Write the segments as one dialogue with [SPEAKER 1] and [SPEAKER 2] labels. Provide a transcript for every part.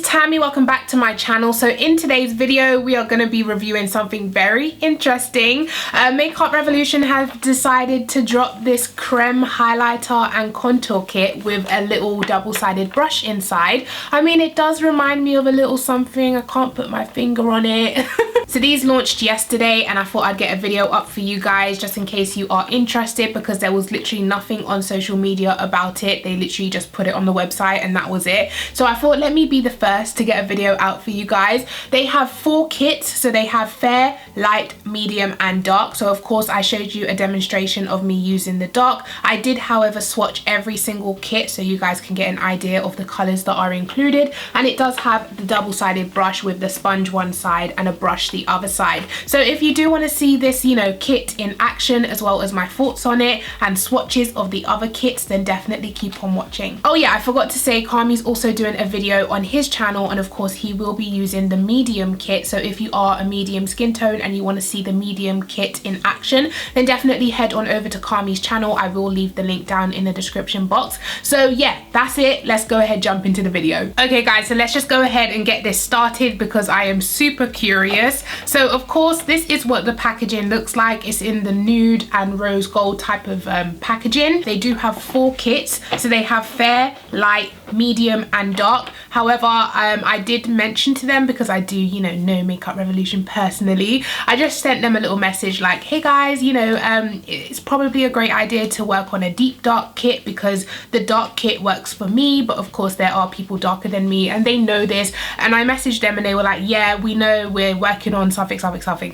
[SPEAKER 1] Tammi, welcome back to my channel. So in today's video we are going to be reviewing something very interesting. Makeup Revolution have decided to drop this Creme highlighter and contour kit with a little double-sided brush inside. I mean, it does remind me of a little something. I can't put my finger on it. So these launched yesterday and I thought I'd get a video up for you guys just in case you are interested, because there was literally nothing on social media about it. They literally just put it on the website and that was it. So I thought, let me be the first to get a video out for you guys. They have 4 kits, so they have fair, light, medium and dark. So of course I showed you a demonstration of me using the dark. I did however swatch every single kit so you guys can get an idea of the colors that are included, and it does have the double-sided brush with the sponge one side and a brush the other side. So if you do want to see this, you know, kit in action as well as my thoughts on it and swatches of the other kits, then definitely keep on watching. Oh yeah, I forgot to say Carmi's also doing a video on his channel, and of course he will be using the medium kit. So if you are a medium skin tone and you want to see the medium kit in action, then definitely head on over to Carmi's channel. I will leave the link down in the description box. So yeah, that's it. Let's go ahead, jump into the video. Okay guys, so let's just go ahead and get this started because I am super curious. So of course this is what the packaging looks like. It's in the nude and rose gold type of packaging. They do have 4 kits, so they have fair, light, medium and dark. However, I did mention to them, because I do, you know Makeup Revolution personally, I just sent them a little message like, hey guys, you know, it's probably a great idea to work on a deep dark kit because the dark kit works for me, but of course there are people darker than me and they know this. And I messaged them and they were like, yeah, we know, we're working on something.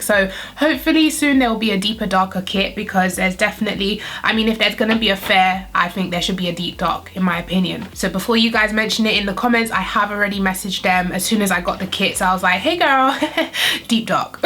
[SPEAKER 1] So hopefully soon there will be a deeper darker kit, because there's definitely, I mean, if there's gonna be a fair, I think there should be a deep dark in my opinion. So before you guys mention it in the comments, I have already messaged them as soon as I got the kits. I was like, hey girl, deep dark.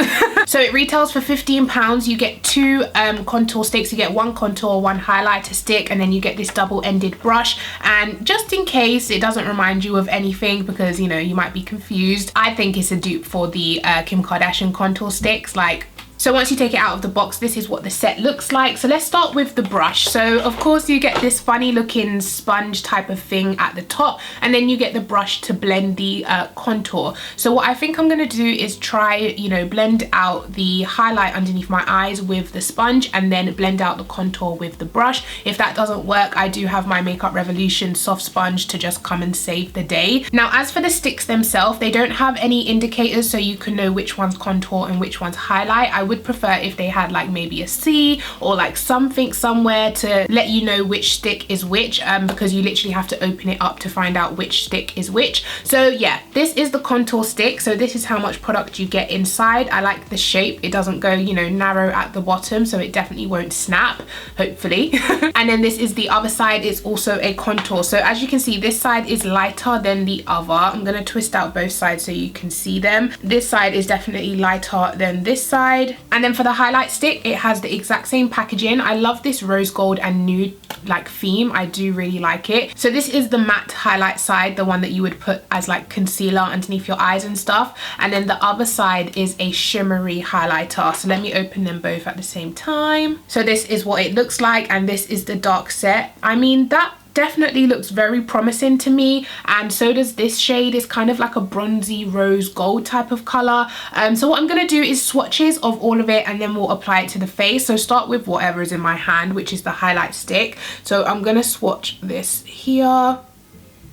[SPEAKER 1] So it retails for £15. You get 2 contour sticks. You get 1 contour, 1 highlighter stick, and then you get this double-ended brush. And just in case it doesn't remind you of anything, because you know you might be confused, I think it's a dupe for the Kim Kardashian contour sticks. Like, so once you take it out of the box, this is what the set looks like. So let's start with the brush. So of course you get this funny looking sponge type of thing at the top, and then you get the brush to blend the contour. So what I think I'm going to do is try, you know, blend out the highlight underneath my eyes with the sponge and then blend out the contour with the brush. If that doesn't work, I do have my Makeup Revolution soft sponge to just come and save the day. Now as for the sticks themselves, they don't have any indicators so you can know which one's contour and which one's highlight. I would prefer if they had like maybe a C or like something somewhere to let you know which stick is which, because you literally have to open it up to find out which stick is which. So yeah, this is the contour stick. So this is how much product you get inside. I like the shape. It doesn't go, you know, narrow at the bottom, so it definitely won't snap, hopefully. And then this is the other side. It's also a contour. So as you can see, this side is lighter than the other. I'm going to twist out both sides so you can see them. This side is definitely lighter than this side. And then for the highlight stick, it has the exact same packaging. I love this rose gold and nude like theme. I do really like it. So this is the matte highlight side, the one that you would put as like concealer underneath your eyes and stuff. And then the other side is a shimmery highlighter. So let me open them both at the same time. So this is what it looks like, and this is the dark set. I mean, that definitely looks very promising to me, and so does this shade. Is kind of like a bronzy rose gold type of color. So what I'm going to do is swatches of all of it and then we'll apply it to the face. So start with whatever is in my hand, which is the highlight stick. So I'm going to swatch this here.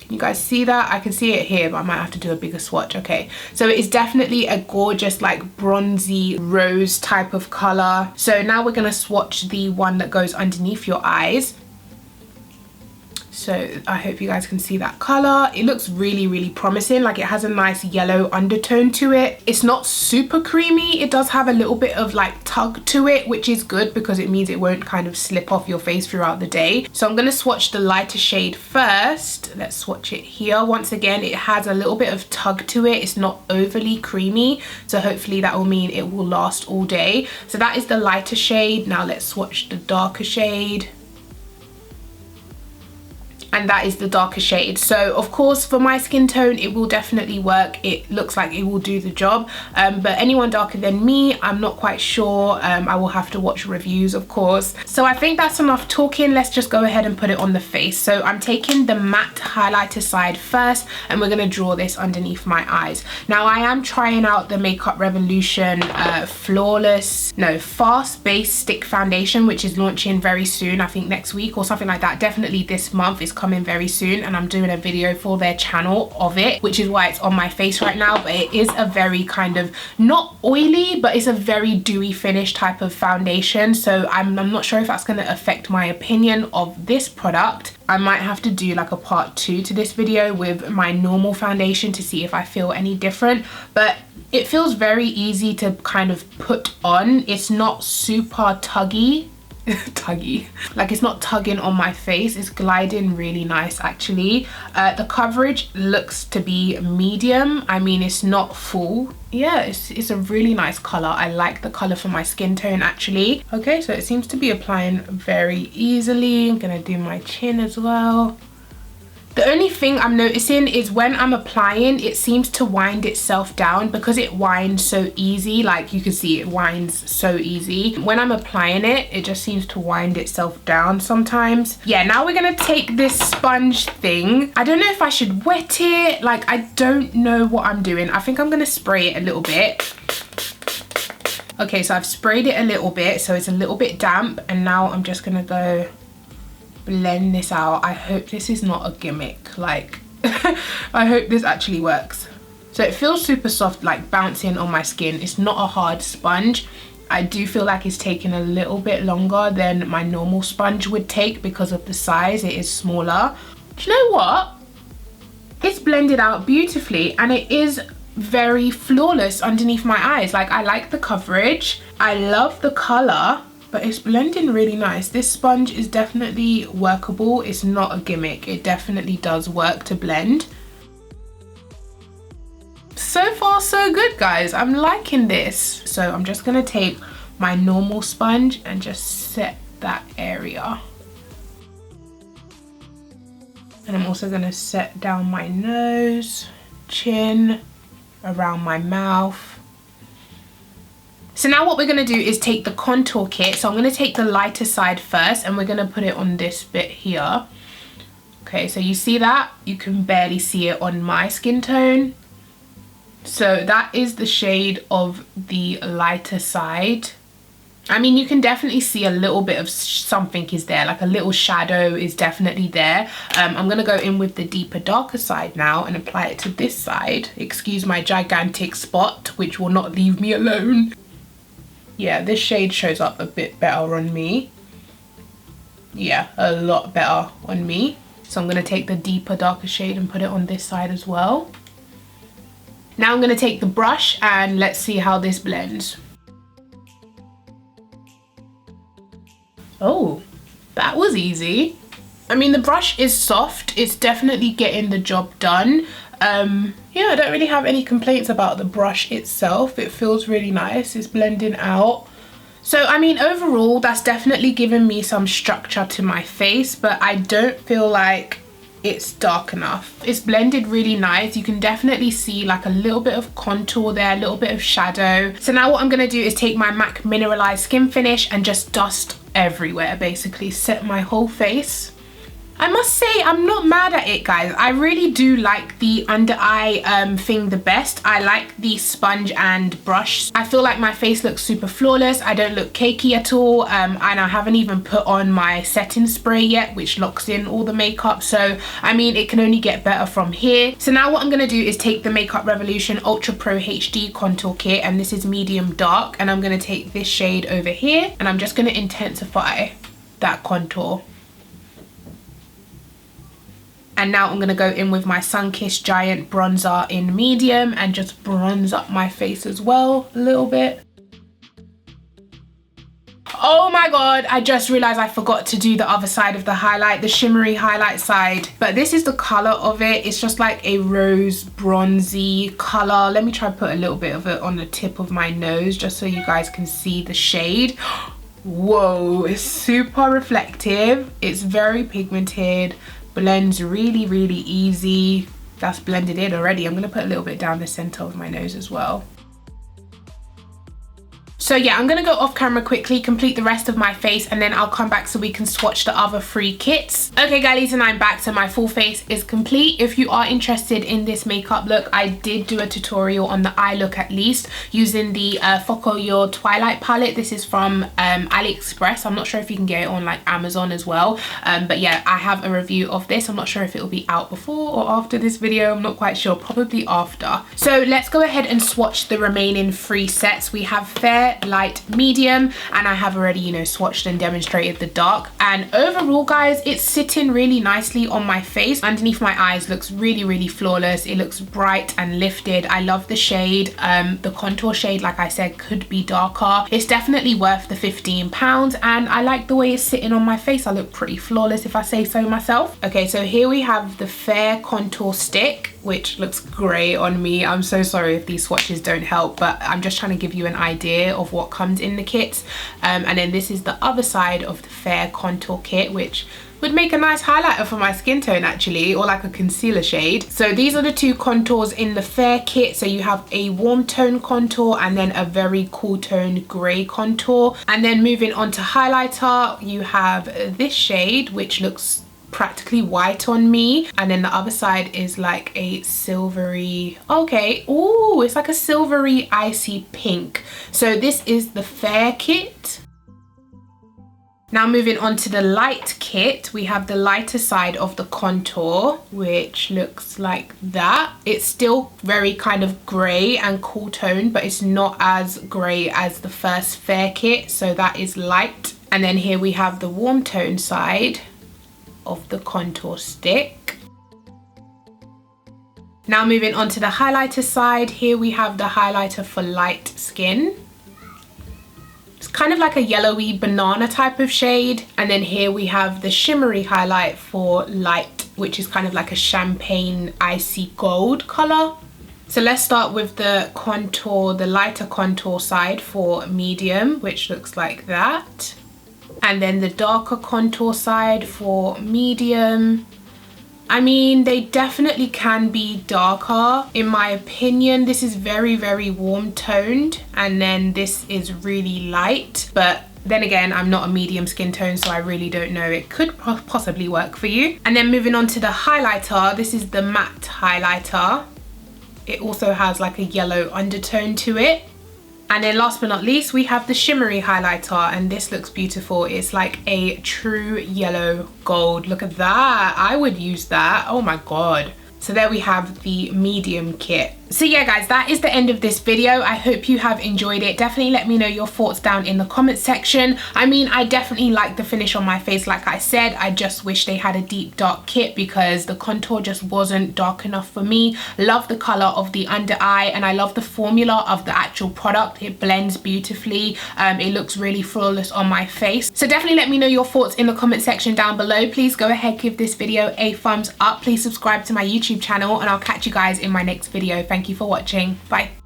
[SPEAKER 1] Can you guys see that? I can see it here, but I might have to do a bigger swatch. Okay, so it is definitely a gorgeous like bronzy rose type of color. So now we're going to swatch the one that goes underneath your eyes. So I hope you guys can see that color. It looks really, really promising. Like, it has a nice yellow undertone to it. It's not super creamy. It does have a little bit of like tug to it, which is good because it means it won't kind of slip off your face throughout the day. So I'm going to swatch the lighter shade first. Let's swatch it here. Once again, it has a little bit of tug to it. It's not overly creamy, so hopefully that will mean it will last all day. So that is the lighter shade. Now let's swatch the darker shade. and that is the darker shade. So of course for my skin tone it will definitely work. It looks like it will do the job, but anyone darker than me, I'm not quite sure. I will have to watch reviews, of course. So I think that's enough talking. Let's just go ahead and put it on the face. So I'm taking the matte highlighter side first, and we're going to draw this underneath my eyes. Now I am trying out the Makeup Revolution Fast Base Stick Foundation, which is launching very soon. I think next week or something like that. Definitely this month. It's coming very soon, and I'm doing a video for their channel of it, which is why it's on my face right now. But it is a very kind of not oily, but it's a very dewy finish type of foundation. So I'm not sure if that's going to affect my opinion of this product. I might have to do like a part 2 to this video with my normal foundation to see if I feel any different, but it feels very easy to kind of put on. It's not super tuggy. Like it's not tugging on my face. It's gliding really nice actually. The coverage looks to be medium. I mean, it's not full. Yeah, it's a really nice color. I like the color for my skin tone actually. Okay, so it seems to be applying very easily. I'm gonna do my chin as well. The only thing I'm noticing is when I'm applying, it seems to wind itself down because it winds so easy. Like you can see it winds so easy. When I'm applying it, it just seems to wind itself down sometimes. Yeah, now we're gonna take this sponge thing. I don't know if I should wet it. Like, I don't know what I'm doing. I think I'm gonna spray it a little bit. Okay, so I've sprayed it a little bit, so it's a little bit damp, and now I'm just gonna go blend this out. I hope this is not a gimmick. Like I hope this actually works. So it feels super soft, like bouncing on my skin. It's not a hard sponge. I do feel like it's taking a little bit longer than my normal sponge would take because of the size. It is smaller. Do you know what? It's blended out beautifully, and it is very flawless underneath my eyes. Like, I like the coverage. I love the color, but it's blending really nice. This sponge is definitely workable. It's not a gimmick. It definitely does work to blend. So far so good, guys. I'm liking this. So I'm just gonna take my normal sponge and just set that area. And I'm also gonna set down my nose, chin, around my mouth. So now what we're going to do is take the contour kit. So I'm going to take the lighter side first, and we're going to put it on this bit here. Okay, so you see that? You can barely see it on my skin tone. So that is the shade of the lighter side. I mean, you can definitely see a little bit of something is there, like a little shadow is definitely there. I'm going to go in with the deeper, darker side now and apply it to this side. Excuse my gigantic spot, which will not leave me alone. Yeah, this shade shows up a bit better on me. Yeah, a lot better on me. So I'm going to take the deeper, darker shade and put it on this side as well. Now I'm going to take the brush and let's see how this blends. Oh, that was easy. I mean, the brush is soft. It's definitely getting the job done. Yeah, I don't really have any complaints about the brush itself. It feels really nice. It's blending out. So, I mean, overall, that's definitely given me some structure to my face, but I don't feel like it's dark enough. It's blended really nice. You can definitely see like a little bit of contour there, a little bit of shadow. So now what I'm gonna do is take my MAC Mineralized Skin Finish and just dust everywhere, basically set my whole face. I must say, I'm not mad at it, guys. I really do like the under eye thing the best. I like the sponge and brush. I feel like my face looks super flawless. I don't look cakey at all, and I haven't even put on my setting spray yet, which locks in all the makeup. So I mean, it can only get better from here. So now what I'm gonna do is take the Makeup Revolution Ultra Pro HD contour kit, and this is medium dark, and I'm gonna take this shade over here and I'm just gonna intensify that contour. And now I'm gonna go in with my Sunkissed Giant bronzer in medium and just bronze up my face as well a little bit. Oh my god, I just realized I forgot to do the other side of the highlight, the shimmery highlight side. But this is the color of it. It's just like a rose bronzy color. Let me try to put a little bit of it on the tip of my nose just so you guys can see the shade. Whoa, it's super reflective. It's very pigmented. blends really, really easy. That's blended in already. I'm gonna put a little bit down the center of my nose as well. So yeah, I'm gonna go off camera quickly, complete the rest of my face, and then I'll come back so we can swatch the other 3 kits. Okay girlies, and I'm back. So my full face is complete. If you are interested in this makeup look, I did do a tutorial on the eye look at least, using the Foco Your Twilight palette. This is from AliExpress. I'm not sure if you can get it on like Amazon as well. But yeah, I have a review of this. I'm not sure if it will be out before or after this video. I'm not quite sure, probably after. So let's go ahead and swatch the remaining 3 sets. We have fair, light, medium, and I have already, you know, swatched and demonstrated the dark. And overall guys, it's sitting really nicely on my face. Underneath my eyes looks really, really flawless. It looks bright and lifted. I love the shade. The contour shade, like I said, could be darker. It's definitely worth the £15, and I like the way it's sitting on my face. I look pretty flawless if I say so myself. Okay, so here we have the fair contour stick, which looks great on me. I'm so sorry if these swatches don't help, but I'm just trying to give you an idea of what comes in the kits. And then this is the other side of the fair contour kit, which would make a nice highlighter for my skin tone actually, or like a concealer shade. So these are the 2 contours in the fair kit. So you have a warm tone contour and then a very cool tone grey contour. And then moving on to highlighter, you have this shade, which looks practically white on me, and then the other side is like a silvery, okay, oh, it's like a silvery icy pink. So this is the fair kit. Now moving on to the light kit, we have the lighter side of the contour, which looks like that. It's still very kind of grey and cool tone, but it's not as grey as the first fair kit, so that is light. And then here we have the warm tone side of the contour stick. Now moving on to the highlighter side, here we have the highlighter for light skin. It's kind of like a yellowy banana type of shade. And then here we have the shimmery highlight for light, which is kind of like a champagne icy gold color. So let's start with the contour, the lighter contour side for medium, which looks like that. And then the darker contour side for medium. I mean, they definitely can be darker. In my opinion, this is very, very warm toned, and then this is really light. But then again, I'm not a medium skin tone, so I really don't know. It could possibly work for you. And then moving on to the highlighter, this is the matte highlighter. It also has like a yellow undertone to it. And then last but not least, we have the shimmery highlighter, and this looks beautiful. It's like a true yellow gold. Look at that. I would use that. Oh my God. So there we have the medium kit. So yeah guys, that is the end of this video. I hope you have enjoyed it. Definitely let me know your thoughts down in the comment section. I mean, I definitely like the finish on my face. Like I said, I just wish they had a deep dark kit because the contour just wasn't dark enough for me. Love the color of the under eye, and I love the formula of the actual product. It blends beautifully. It looks really flawless on my face. So definitely let me know your thoughts in the comment section down below. Please go ahead, give this video a thumbs up. Please subscribe to my YouTube channel, and I'll catch you guys in my next video. Thank you for watching. Bye.